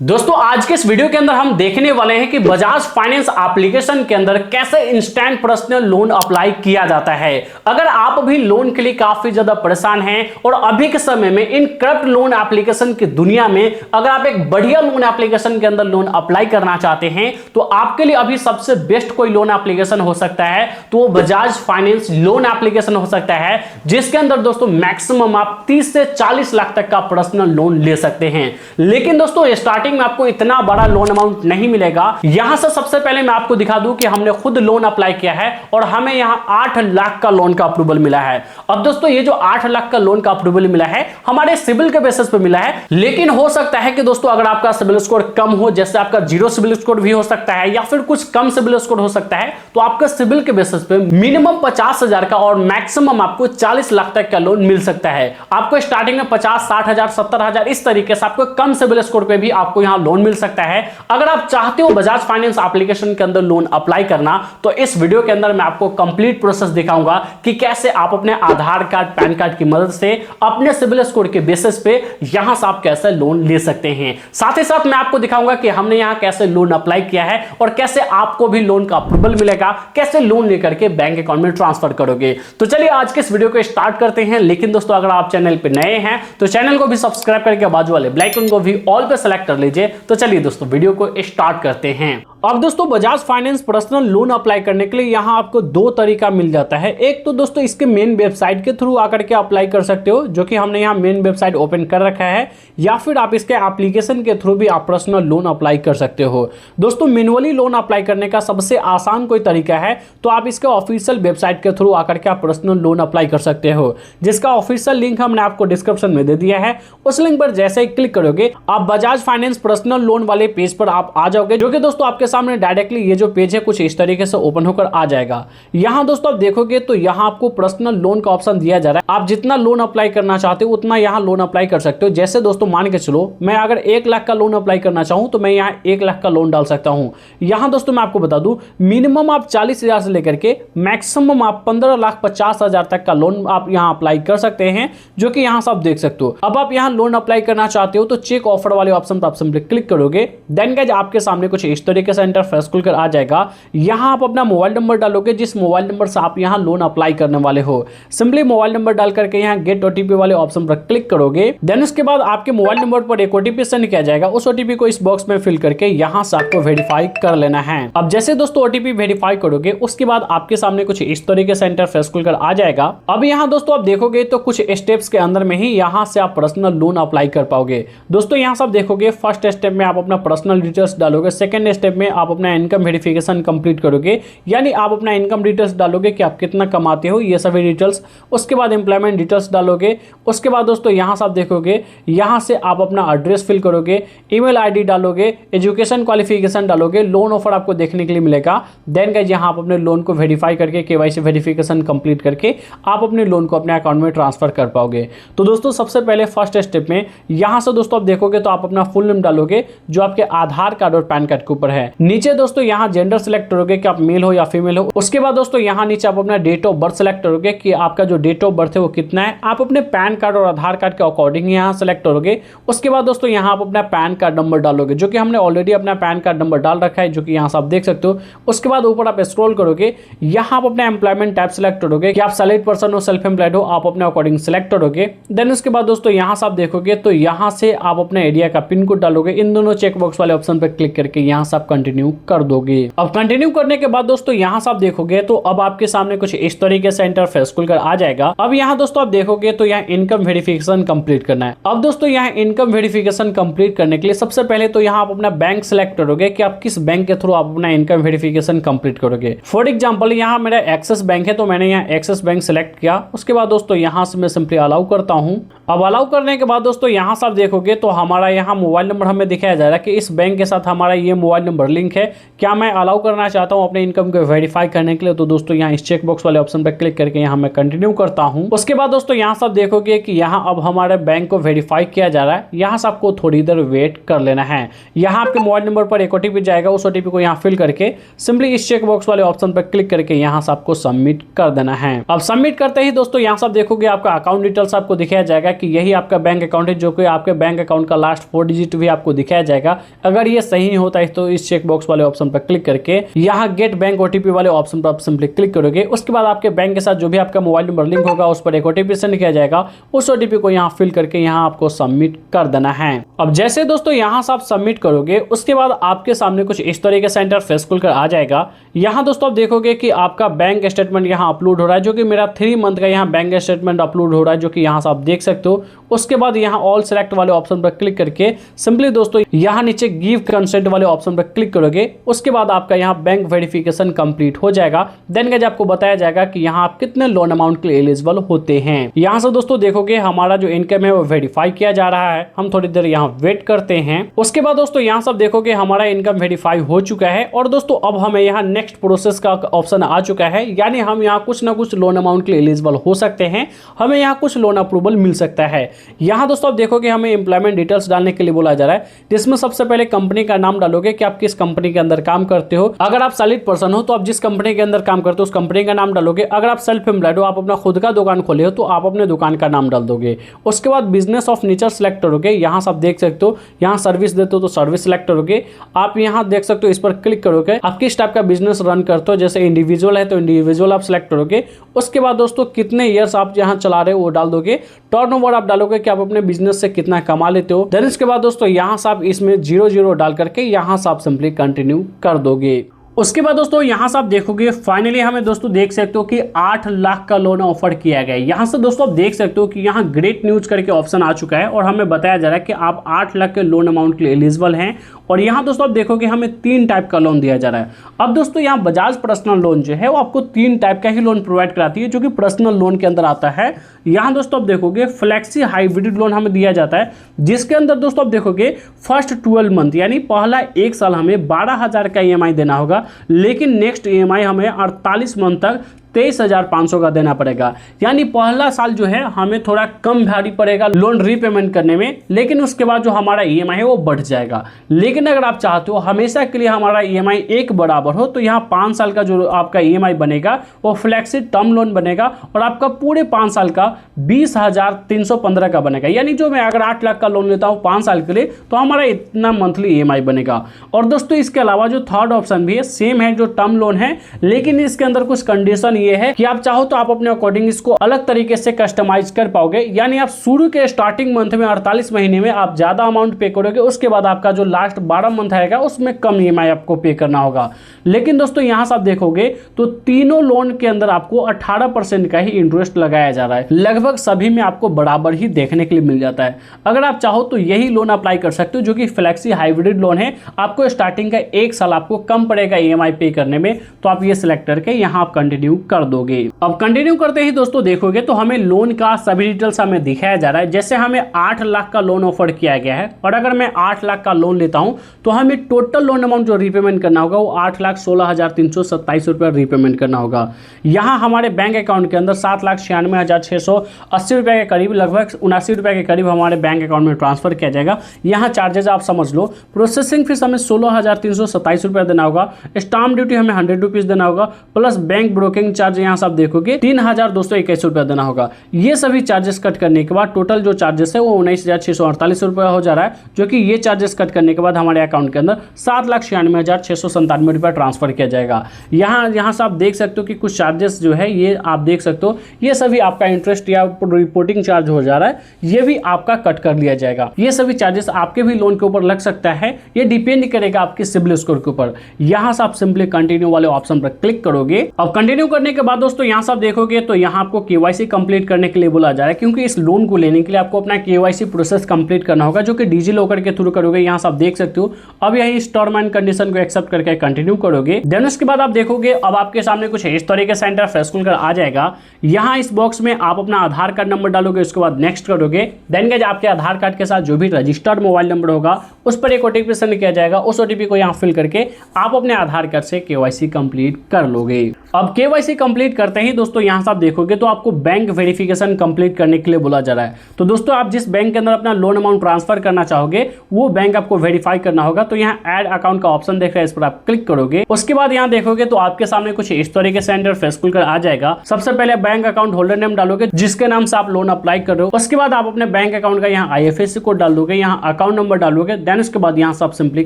दोस्तों आज के इस वीडियो के अंदर हम देखने वाले हैं कि बजाज फाइनेंस एप्लीकेशन के अंदर कैसे इंस्टेंट पर्सनल लोन अप्लाई किया जाता है। अगर आप भी लोन के लिए काफी ज्यादा परेशान हैं और अभी के समय में इन करप्ट लोन एप्लीकेशन की दुनिया में अगर आप एक बढ़िया लोन एप्लीकेशन के अंदर लोन अप्लाई करना चाहते हैं तो आपके लिए अभी सबसे बेस्ट कोई लोन एप्लीकेशन हो सकता है तो वो बजाज फाइनेंस लोन एप्लीकेशन हो सकता है, जिसके अंदर दोस्तों मैक्सिमम आप 30 से 40 लाख तक का पर्सनल लोन ले सकते हैं। लेकिन दोस्तों स्टार्टिंग में आपको इतना बड़ा लोन अमाउंट नहीं मिलेगा। यहां से सबसे पहले मैं आपको दिखा दूं कि हमने खुद लोन अप्लाई किया है और हमें यहां 8 लाख का लोन का अप्रूवल मिला है। अब दोस्तों ये जो 8 लाख का लोन का अप्रूवल मिला है हमारे सिविल के बेसिस पे मिला है, लेकिन हो सकता है कि दोस्तों अगर आपका सिविल स्कोर कम हो, जैसे आपका 0 सिविल स्कोर भी हो सकता है या फिर कुछ कम सिविल स्कोर हो सकता है, तो आपका सिविल के बेसिस पे मिनिमम 50,000 का और मैक्सिमम आपको 40 लाख तक का लोन मिल सकता है। आपको स्टार्टिंग में 50, 60,000, 70,000 इस तरीके से आपको कम सिविल स्कोर पे भी आपको यहां लोन मिल सकता है। अगर आप चाहते हो बजाज फाइनेंस एप्लीकेशन के अंदर लोन अप्लाई करना तो इस वीडियो के अंदर मैं आपको कंप्लीट प्रोसेस दिखाऊंगा कि कैसे आप अपने आधार कार्ड, पैन कार्ड की मदद से अपने सिविल स्कोर के बेसिस पे यहां से आप कैसे लोन ले सकते हैं। साथ ही साथ मैं आपको दिखाऊंगा कि हमने यहां कैसे लोन अप्लाई किया है और कैसे आपको भी लोन का अप्रूवल मिलेगा, कैसे लोन लेकर के बैंक अकाउंट में ट्रांसफर करोगे। तो चलिए आज के इस वीडियो को स्टार्ट करते हैं। लेकिन दोस्तों अगर आप चैनल पे नए हैं तो चैनल को भी सब्सक्राइब करके बाजू वाले बेल आइकन को भी ऑल पे सेलेक्ट कर लीजिए। तो चलिए दोस्तों वीडियो को स्टार्ट करते हैं। अब दोस्तों Bajaj finance personal loan apply करने के लिए यहां आपको दो तरीका मिल जाता है। एक तो दोस्तों इसके मेन वेबसाइट के थ्रू आकर के अप्लाई कर सकते हो, जो कि हमने यहां मेन वेबसाइट ओपन कर रखा है, या फिर आप इसके एप्लीकेशन के थ्रू भी आप पर्सनल लोन अप्लाई कर सकते हो। दोस्तों मैनुअली लोन अप्लाई करने का सबसे आसान कोई तरीका है तो आप इसके ऑफिशियल वेबसाइट के थ्रू आकर के आप पर्सनल लोन अप्लाई कर सकते हो, जिसका ऑफिशियल लिंक हमने आपको डिस्क्रिप्शन में दे दिया है। उस लिंक पर जैसे ही क्लिक करोगे आप बजाज फाइनेंस पर्सनल लोन वाले पेज पर आप आ जाओगे, जो कि दोस्तों आपके सामने डायरेक्टली ये जो पेज है कुछ इस तरीके से ओपन होकर आ जाएगा। यहां दोस्तों आप देखोगे तो यहां आपको पर्सनल लोन का ऑप्शन दिया जा रहा है। आप जितना लोन अप्लाई करना चाहते हो उतना यहां लोन अप्लाई कर सकते हो। जैसे दोस्तों मान के चलो मैं अगर 1 लाख का लोन अप्लाई करना चाहूं तो मैं यहां 1 लाख का लोन डाल सकता हूं। यहां दोस्तों मैं आपको बता दूं मिनिमम आप 40,000 से लेकर के मैक्सिमम आप 15,50,000 तक का लोन आप यहां अप्लाई कर सकते हैं, जो कि यहां से आप देख सकते हो। अब आप यहां लोन अप्लाई करना चाहते हो तो चेक ऑफर वाले ऑप्शन पर आप सिंपली क्लिक करोगे। देन गाइस आपके सामने कुछ इस तरीके से इंटरफेस खुलकर आ जाएगा। यहां आप अपना मोबाइल नंबर डालोगे, जिस मोबाइल नंबर से आप यहां लोन अप्लाई करने वाले हो। सिंपली मोबाइल नंबर डाल करके यहां गेट ओटीपी वाले ऑप्शन पर क्लिक करोगे। देन उसके बाद आपके मोबाइल नंबर पर एक ओटीपी सेंड किया जाएगा। उस ओटीपी को इस बॉक्स में फिल करके यहां से आपको वेरीफाई कर लेना है। अब जैसे दोस्तों ओटीपी वेरीफाई करोगे उसके बाद आपके सामने कुछ इस तरीके से इंटरफेस खुलकर आ जाएगा। अब यहां दोस्तों आप देखोगे तो कुछ स्टेप्स के अंदर में ही यहां से आप पर्सनल लोन अप्लाई कर पाओगे। दोस्तों यहां से आप देखोगे फर्स्ट स्टेप में आप अपना पर्सनल डिटेल्स डालोगे, सेकंड स्टेप में आप अपना इनकम वेरिफिकेशन कंप्लीट करोगे, यानी आप अपना इनकम डिटेल्स डालोगे कि आप कितना कमाते हो ये सभी डिटेल्स। उसके बाद एम्प्लॉयमेंट डिटेल्स डालोगे। उसके बाद दोस्तों यहां से आप देखोगे यहां से आप अपना एड्रेस फिल करोगे, ईमेल आईडी डालोगे, एजुकेशन क्वालिफिकेशन डालोगे, लोन ऑफर आपको देखने के लिए मिलेगा। देन गाइस यहां आप अपने लोन को वेरीफाई करके केवाईसी वेरिफिकेशन कंप्लीट करके आप अपने लोन को अपने अकाउंट में ट्रांसफर कर पाओगे। तो दोस्तों सबसे पहले फर्स्ट स्टेप में यहां से दोस्तों आप देखोगे तो आप अपना फुल नेम डालोगे जो आपके आधार कार्ड और पैन कार्ड के ऊपर है। नीचे दोस्तों यहां जेंडर सिलेक्ट करोगे कि आप मेल हो या फीमेल हो। उसके बाद दोस्तों यहां नीचे आप अपना डेट ऑफ बर्थ सिलेक्ट करोगे कि आपका जो डेट ऑफ बर्थ है वो कितना है। आप अपने पैन कार्ड और आधार कार्ड के अकॉर्डिंग यहां सेलेक्ट करोगे। उसके बाद दोस्तों यहां आप अपना पैन कार्ड नंबर डालोगे, जो कि हमने ऑलरेडी अपना पैन कार्ड नंबर डाल रखा है, जो कि यहां से आप देख सकते हो। उसके बाद ऊपर आप स्क्रॉल करोगे, यहां आप अपना एम्प्लॉयमेंट टाइप सेलेक्ट करोगे कि आप सैलरीड पर्सन हो, सेल्फ एम्प्लॉयड हो, आप अपने अकॉर्डिंग सेलेक्ट करोगे। देन उसके बाद दोस्तों यहां से आप देखोगे तो यहां से आप अपने एरिया का पिन कोड डालोगे। इन दोनों चेक बॉक्स वाले ऑप्शन पर क्लिक करके यहां से आप कंटिन्यू कर दोगे। अब कंटिन्यू करने के बाद दोस्तों यहां से आप देखोगे तो अब आपके सामने कुछ इस तरीके से इंटरफेस खुलकर आ जाएगा। अब यहां दोस्तों आप देखोगे तो यहां इनकम वेरिफिकेशन कंप्लीट करना है। अब दोस्तों यहां इनकम वेरिफिकेशन कंप्लीट करने के लिए सबसे पहले तो यहां आप अपना बैंक सेलेक्ट करोगे कि आप किस बैंक के थ्रू आप अपना इनकम वेरिफिकेशन कंप्लीट करोगे। फॉर एग्जांपल यहां मेरा एक्सिस बैंक है तो मैंने यहां एक्सिस बैंक सेलेक्ट किया। उसके बाद दोस्तों यहां से मैं सिंपली अलाउ करता हूं। अब अलाउ करने के बाद दोस्तों यहां से आप देखोगे तो हमारा यहां मोबाइल नंबर हमें दिखाया जा रहा है कि इस बैंक के साथ हमारा ये मोबाइल नंबर लिंक है, क्या मैं अलाउ करना चाहता हूं अपने इनकम को वेरीफाई करने के लिए, तो दोस्तों यहाँ इस चेक बॉक्स वाले ऑप्शन पर क्लिक करके यहाँ मैं कंटिन्यू करता हूं। उसके बाद दोस्तों यहाँ सब देखोगे कि यहाँ अब हमारे बैंक को वेरीफाई किया जा रहा है। यहाँ से आपको थोड़ी देर वेट कर लेना है। यहाँ आपके मोबाइल नंबर पर एक OTP जाएगा, उस OTP को यहाँ फिल करके सिंपली इस चेक बॉक्स वाले ऑप्शन पर क्लिक करके यहाँ से आपको सबमिट कर देना है। अब सबमिट करते ही दोस्तों यहाँ सब देखोगे आपका अकाउंट डिटेल्स आपको दिखाया जाएगा कि यही आपका बैंक अकाउंट है, जो कि आपके बैंक अकाउंट का लास्ट 4 डिजिट भी आपको दिखाया जाएगा। अगर ये सही नहीं होता है तो इस चेक बॉक्स वाले ऑप्शन पर क्लिक करके यहाँ गेट बैंक OTP वाले ऑप्शन पर आप सिंपली क्लिक करोगे। उसके बाद आपके बैंक के साथ जो भी आपका मोबाइल नंबर लिंक होगा उस पर एक OTP सेंड किया जाएगा। उस OTP को यहाँ फिल करके यहाँ आपको सबमिट कर देना है। अब जैसे दोस्तों यहाँ से आप सबमिट करोगे उसके बाद आपके सामने कुछ इस तरीके से इंटरफेस खुलकर आ जाएगा। यहाँ दोस्तों आप देखोगे कि आपका बैंक स्टेटमेंट यहाँ अपलोड हो रहा है, जो कि मेरा 3 मंथ का यहाँ बैंक स्टेटमेंट अपलोड हो रहा है, जो कि यहाँ से आप देख सकते हो। उसके बाद यहाँ ऑल सेलेक्ट वाले ऑप्शन पर क्लिक करके सिंपली दोस्तों यहाँ नीचे गिव कंसेंट वाले ऑप्शन पर क्लिक करोगे। उसके बाद आपका यहाँ बैंक वेरिफिकेशन कंप्लीट हो जाएगा। देन गाइस आपको बताया जाएगा कि यहाँ आप कितने लोन अमाउंट के लिए एलिजिबल होते हैं। यहाँ से दोस्तों देखोगे हमारा जो इनकम है वो वेरीफाई किया जा रहा है। हम थोड़ी देर यहाँ वेट करते हैं। उसके बाद दोस्तों यहाँ सब देखोगे हमारा इनकम वेरीफाई हो चुका है और दोस्तों अब हमें यहाँ नेक्स्ट प्रोसेस का ऑप्शन आ चुका है, यानी हम यहाँ कुछ ना कुछ लोन अमाउंट के लिए एलिजिबल हो सकते हैं। हमें यहाँ कुछ लोन अप्रूवल मिल सकता है। यहाँ दोस्तों आप देखोगे हमें एम्प्लॉयमेंट डिटेल्स डालने के लिए बोला जा रहा है, जिसमें सबसे पहले कंपनी का नाम डालोगे कि आप किस कंपनी के अंदर काम करते हो। अगर आप सैलरीड पर्सन हो तो आप जिस कंपनी के अंदर काम करते हो उस कंपनी का नाम डालोगे। अगर आप सेल्फ एम्प्लॉयड हो, आप अपना खुद का दुकान खोले हो, तो आप अपने दुकान का नाम डाल दोगे। उसके बाद बिजनेस ऑफ नेचर सेलेक्ट करोगे। यहाँ से आप देख सकते हो यहाँ सर्विस देते हो तो सर्विस सेलेक्ट करोगे। आप यहाँ देख सकते हो इस पर क्लिक करोगे आप किस टाइप का बिजनेस रन करते हो, जैसे इंडिविजुअल है तो इंडिविजुअल आप सेलेक्ट करोगे। उसके बाद दोस्तों कितने ईयर्स आप यहाँ चला रहे हो वो डाल दोगे। टर्नओवर आप डालोगे कि आप अपने बिजनेस से कितना कमा लेते हो। देन इसके बाद दोस्तों यहाँ से आप इसमें 00 डाल करके यहाँ से आप सिंपली कंटिन्यू कर दोगे। उसके बाद दोस्तों यहाँ से आप देखोगे फाइनली हमें दोस्तों देख सकते हो कि 8 लाख का लोन ऑफर किया गया है। यहाँ से दोस्तों आप देख सकते हो कि यहाँ ग्रेट न्यूज करके ऑप्शन आ चुका है और हमें बताया जा रहा है कि आप 8 लाख के लोन अमाउंट के लिए एलिजिबल हैं। और यहाँ दोस्तों आप देखोगे हमें 3 टाइप का लोन दिया जा रहा है। अब दोस्तों यहाँ बजाज पर्सनल लोन जो है वो आपको 3 टाइप का ही लोन प्रोवाइड कराती है, जो कि पर्सनल लोन के अंदर आता है। यहाँ दोस्तों आप देखोगे फ्लेक्सी हाइब्रिड लोन हमें दिया जाता है, जिसके अंदर दोस्तों आप देखोगे फर्स्ट 12 मंथ यानी पहला 1 साल हमें 12,000 का EMI देना होगा, लेकिन नेक्स्ट EMI हमें 48 मंथ तक 23,500 का देना पड़ेगा। यानी पहला साल जो है हमें थोड़ा कम भारी पड़ेगा लोन रीपेमेंट करने में, लेकिन उसके बाद जो हमारा EMI है वो बढ़ जाएगा। लेकिन अगर आप चाहते हो हमेशा के लिए हमारा EMI एक बराबर हो, तो यहाँ 5 साल का जो आपका EMI बनेगा वो फ्लेक्सी टर्म लोन बनेगा और आपका पूरे 5 साल का 20,315 का बनेगा। यानी जो मैं अगर 8 लाख का लोन लेता हूँ 5 साल के लिए तो हमारा इतना मंथली EMI बनेगा। और दोस्तों इसके अलावा जो थर्ड ऑप्शन भी है सेम है, जो टर्म लोन है, लेकिन इसके अंदर कुछ कंडीशन ये है कि आप चाहो तो आप अपने अकॉर्डिंग इसको अलग तरीके से कस्टमाइज कर पाओगे। यानी आप शुरू के स्टार्टिंग मंथ में 48 महीने में आप ज्यादा अमाउंट पे करोगे, उसके बाद आपका जो लास्ट 12 मंथ आएगा उसमें कम EMI आपको पे करना होगा। लेकिन दोस्तों यहां से आप देखोगे तो तीनों लोन के अंदर आपको 18% का ही इंटरेस्ट लगाया जा रहा है। लगभग सभी में आपको बराबर ही देखने के लिए मिल जाता है। अगर आप चाहो तो यही लोन अप्लाई कर सकते हो, जो कि फ्लेक्सी हाइब्रिड लोन है। आपको स्टार्टिंग का 1 साल आपको कम पड़ेगा EMI पे करने में, तो आप ये सिलेक्ट करके यहाँ आप कंटिन्यू कर दोगे। अब कंटिन्यू करते ही दोस्तों देखोगे तो हमें लोन का सभी डिटेल्स हमें दिखाया जा रहा है। जैसे हमें 8 लाख का लोन ऑफर किया गया है और अगर मैं 8 लाख का लोन लेता हूं तो हमें टोटल लोन अमाउंट जो रीपेमेंट करना होगा वो 8,16,327 रुपया रीपेमेंट करना होगा। यहां हमारे बैंक अकाउंट के अंदर 7,96,680 रुपए के करीब, लगभग 79 रुपए के करीब हमारे बैंक अकाउंट में ट्रांसफर किया जाएगा। यहाँ चार्जेस आप समझ लो, प्रोसेसिंग फीस हमें 16,327 रुपया देना होगा, स्टाम्प ड्यूटी हमें 100 रुपीज देना होगा, प्लस बैंक ब्रोकिंग चार्ज यहाँ से आप देखोगे 3,221 रुपया देना होगा। ये सभी चार्जेस कट करने के बाद टोटल जो चार्जेस है वो 19,648 रुपया हो जा रहा है, जो कि ये चार्जेस कट करने के बाद हमारे अकाउंट के अंदर 7,96,697 रुपया ट्रांसफर किया जाएगा। यहाँ से आप देख सकते हो कि कुछ चार्जेस जो है ये आप देख सकते हो, ये सभी आपका इंटरेस्ट या रिपोर्टिंग चार्ज हो जा रहा है, ये भी आपका कट कर लिया जाएगा। ये सभी चार्जेस आपके भी लोन के ऊपर लग सकता है, ये डिपेंड करेगा आपके सिबिल स्कोर के ऊपर। यहाँ से आप सिंपली कंटिन्यू वाले ऑप्शन पर क्लिक करोगे। अब कंटिन्यू करने करने के बाद दोस्तों यहाँ से आप देखोगे तो यहाँ आपको केवाईसी कंप्लीट करने के लिए बोला जा रहा है, क्योंकि इस लोन को लेने के लिए आपको अपना केवाईसी प्रोसेस कंप्लीट करना होगा, जो कि डिजी लॉकर के थ्रू करोगे। यहाँ से आप देख सकते हो। अब यही इस टर्म एंड कंडीशन को एक्सेप्ट करके कंटिन्यू करोगे। देन उसके बाद आप देखोगे अब आपके सामने कुछ इस तरीके से इंटरफेस खुलकर आ जाएगा। यहाँ इस बॉक्स में आप अपना आधार कार्ड नंबर डालोगे, उसके बाद नेक्स्ट करोगे। देन गाइस आपके आधार कार्ड के साथ जो भी रजिस्टर्ड मोबाइल नंबर होगा उस पर एक ओटीपी सेंड किया जाएगा। उस ओटीपी को यहाँ फिल करके आप अपने आधार कार्ड से केवाईसी कंप्लीट कर लोगे। अब केवाईसी कंप्लीट करते ही दोस्तों यहाँ से आप देखोगे तो आपको बैंक वेरिफिकेशन कंप्लीट करने के लिए बोला जा रहा है। तो दोस्तों आप जिस बैंक के अंदर अपना लोन अमाउंट ट्रांसफर करना चाहोगे वो बैंक आपको वेरीफाई करना होगा। तो यहाँ ऐड अकाउंट का ऑप्शन देख रहे हैं, इस पर आप क्लिक करोगे। उसके बाद यहाँ देखोगे तो आपके सामने कुछ इस तरीके से इंटरफेस खुलकर आ जाएगा। सबसे पहले बैंक अकाउंट होल्डर नेम डालोगे जिसके नाम से आप लोन अप्लाई कर रहे हो। उसके बाद आप अपने बैंक अकाउंट का यहाँ आईएफएससी कोड डाल दोगे, यहाँ अकाउंट नंबर डालोगे। देन उसके बाद यहाँ से आप सिंपली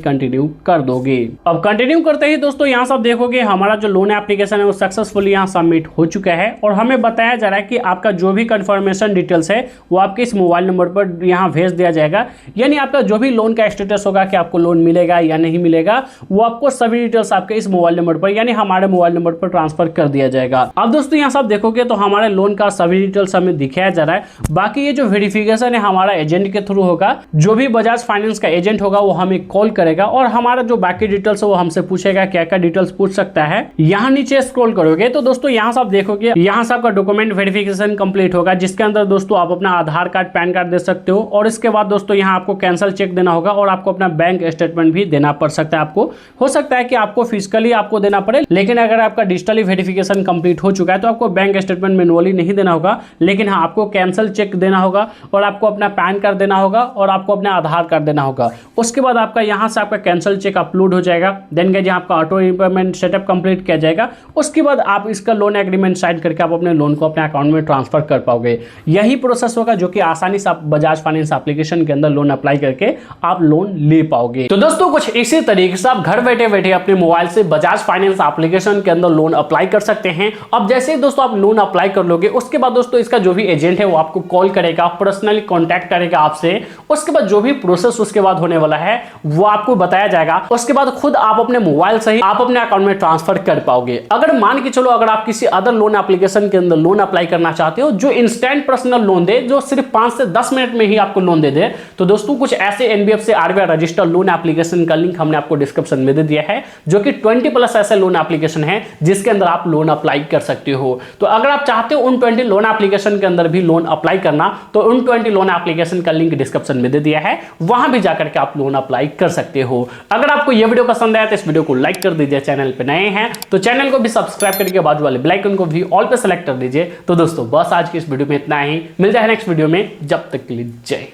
कंटिन्यू कर दोगे। अब कंटिन्यू करते ही दोस्तों यहाँ से आप देखोगे हमारा जो लोन एप्लीकेशन है वो सक्सेसफुली यहाँ सबमिट हो चुका है और हमें बताया जा रहा है कि आपका जो भी कंफर्मेशन डिटेल्स है वो आपके इस मोबाइल नंबर पर यहाँ भेज दिया जाएगा। यानी आपका जो भी लोन का स्टेटस होगा कि आपको लोन मिलेगा या नहीं मिलेगा, वो आपको सभी डिटेल्स आपके इस मोबाइल नंबर पर यानी हमारे मोबाइल नंबर पर ट्रांसफर कर दिया जाएगा। अब दोस्तों यहाँ से आप देखोगे तो हमारे लोन का सभी डिटेल्स हमें दिखाया जा रहा है। बाकी ये जो वेरिफिकेशन है हमारा एजेंट के थ्रू होगा। जो भी बजाज फाइनेंस का एजेंट होगा वो हमें कॉल करेगा और हमारा जो बाकी डिटेल्स है वो हमसे पूछेगा, क्या क्या डिटेल्स पूछ सकता है। यहाँ नीचे स्क्रॉल करोगे तो दोस्तों यहाँ से आप देखोगे यहाँ से आपका डॉक्यूमेंट वेरिफिकेशन कंप्लीट होगा, जिसके अंदर दोस्तों आप अपना आधार कार्ड, पैन कार्ड दे सकते हो। और इसके बाद दोस्तों यहाँ आपको कैंसिल चेक देना होगा और आपको अपना बैंक स्टेटमेंट भी देना पड़ सकता है। आपको हो सकता है कि आपको फिजिकली आपको देना पड़े, लेकिन अगर आपका डिजिटली वेरिफिकेशन कंप्लीट हो चुका है तो आपको बैंक स्टेटमेंट मैनुअली नहीं देना होगा। लेकिन हाँ, आपको कैंसिल चेक देना होगा और आपको अपना पैन कार्ड देना होगा और आपको अपना आधार कार्ड देना होगा। उसके बाद आपका यहाँ से आपका कैंसिल चेक अपलोड हो जाएगा। देन गाइस आपका ऑटो रिपेमेंट सेटअप कंप्लीट किया जाएगा। उसके बाद आप इसका लोन एग्रीमेंट साइन करके आप अपने लोन को अपने अकाउंट में ट्रांसफर कर पाओगे। यही प्रोसेस होगा जो कि आसानी से आप बजाज फाइनेंस एप्लीकेशन के अंदर लोन अप्लाई करके आप लोन ले पाओगे। तो दोस्तों कुछ इसी तरीके से आप घर बैठे बैठे अपने मोबाइल से बजाज फाइनेंस एप्लीकेशन के अंदर लोन अप्लाई कर सकते हैं। अब जैसे ही दोस्तों आप लोन अप्लाई कर लोगे उसके बाद दोस्तों इसका जो भी एजेंट है वो आपको कॉल करेगा, पर्सनली कॉन्टैक्ट करेगा आपसे। उसके बाद जो भी प्रोसेस उसके बाद होने वाला है वो आपको बताया जाएगा। उसके बाद खुद आप अपने मोबाइल से ही आप अपने अकाउंट में ट्रांसफर कर पाओगे। अगर मान के चलो अगर आप किसी अदर लोन एप्लीकेशन के अंदर लोन अप्लाई करना चाहते हो जो इंस्टेंट पर्सनल लोन दे, जो सिर्फ 5 से 10 मिनट में ही आपको लोन दे दे, तो दोस्तों कुछ ऐसे NBFC RBI registered loan application का लिंक हमने आपको डिस्क्रिप्शन में दे दिया है, जो कि 20+ ऐसे लोन एप्लीकेशन है जिसके अंदर आप लोन अप्लाई कर सकते हो। तो अगर आप चाहते हो उन 20 लोन एप्लीकेशन के अंदर भी लोन अप्लाई करना, तो उन 20 लोन एप्लीकेशन का लिंक डिस्क्रिप्शन में दे दिया है, वहां भी जाकर के आप लोन अप्लाई कर सकते हो। अगर आपको यह वीडियो पसंद आया तो इस वीडियो को लाइक कर दीजिए। चैनल पे नए हैं तो चैनल को भी सब्सक्राइब करके बाजू वाले बेल आइकन को भी ऑल पे सेलेक्ट कर दीजिए। तो दोस्तों बस आज की इस वीडियो में इतना ही। मिल जाए नेक्स्ट वीडियो में, जब तक के लिए जय।